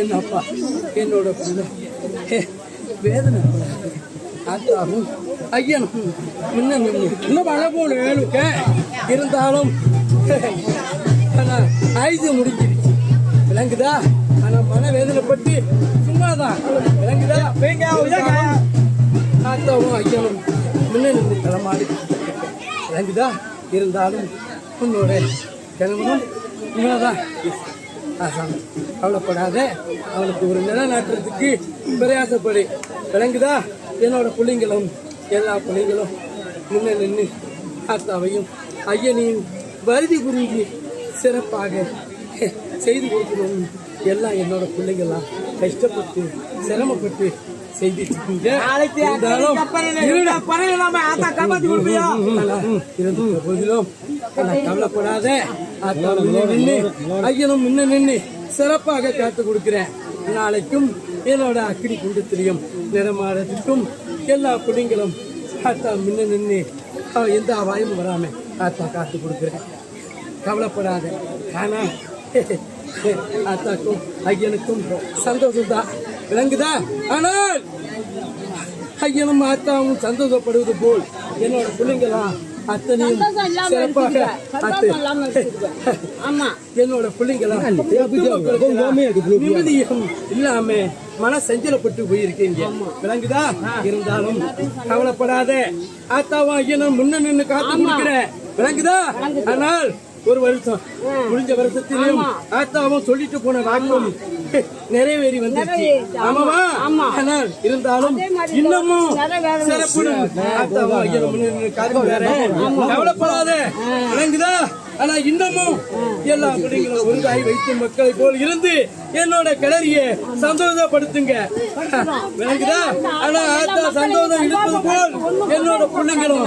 என்னப்பா என்னோட பிள்ளை வேதனை ஆத்தாவும் ஐயனும் இன்னும் மழை போன வேணுக்க இருந்தாலும் ஆனால் ஆயுத முடிஞ்சிருச்சு விளங்குதா. ஆனால் மன வேதனைப்பட்டு சும்மாதான் விளங்குதா. ஆத்தாவும் ஐயனும் முன்ன நின்று தலைமாடி விளங்குதா. இருந்தாலும் உன்னோட கிழவனும் உண்மைதான். கவலைப்படாத, அவனுக்கு ஒரு நிலநாட்டுறதுக்கு பிரயாசப்படு விளங்குதா. என்னோட பிள்ளைங்களும் எல்லா பிள்ளைங்களும் முன்ன நின்று ஆத்தாவையும் ஐயனையும் வருதி புரிஞ்சு சிறப்பாக செய்து கொடுக்கணும். எல்லாம் என்னோட பிள்ளைங்களாம் கஷ்டப்பட்டு சிரமப்பட்டு செய்துட்டு போதிலும் கவலைப்படாத, நின்று ஐயனும் முன்ன நின்று சிறப்பாக காத்து கொடுக்கிறேன். நாளைக்கும் என்னோட அக்கினி குண்டத்திலையும் நிறமாறதுக்கும் எல்லா பிள்ளைங்களும் ஆத்தா முன்ன நின்று எந்த அபாயமும் வராம ஆத்தா காத்து கொடுக்குறேன். கவலைப்படாத. ஆனா ஆத்தாக்கும் ஐயனுக்கும் சந்தோஷம் தான் விளங்குதா. ஆனால் ஐயனும் ஆத்தாவும் சந்தோஷப்படுவது போல் என்னோட பிள்ளைங்களாம் அத்தனையும் சிறப்பாக என்னோட பிள்ளைங்களாம் நிம்மதியும் இல்லாம மன சஞ்சலப்பட்டு போயிருக்கீங்க விளங்குதா. இருந்தாலும் கவலைப்படாத, ஆத்தாவும் ஐயனும் முன்ன நின்று காத்து கொடுக்கிறேன் விளங்குதா. ஆனால் ஒரு வருஷம் முடிஞ்ச வருஷத்திலும் ஆத்தாவும் சொல்லிட்டு போன வாக்கும் நிறைவேறி வந்துருச்சு. ஆமாவா. ஆனால் இருந்தாலும் இன்னமும் சிறப்புடன் ஆத்தாவும் ஐயனும் கவலைப்படாத விளங்குதா. ஆனா இன்னமும் எல்லா பிள்ளைங்களும் ஒரு தாய் வைத்து மக்களை போல் இருந்து என்னோட கிளறிய சந்தோஷப்படுத்துங்க விளங்குதா. ஆனா ஆத்தா சந்தோஷம் இருப்பது போல் என்னோட பிள்ளைங்களும்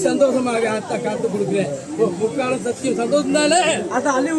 சந்தோஷமாக ஆத்தா காத்து கொடுக்குறேன். முக்கால சத்தியம் சந்தோஷம் தானே. அதான் அள்ளி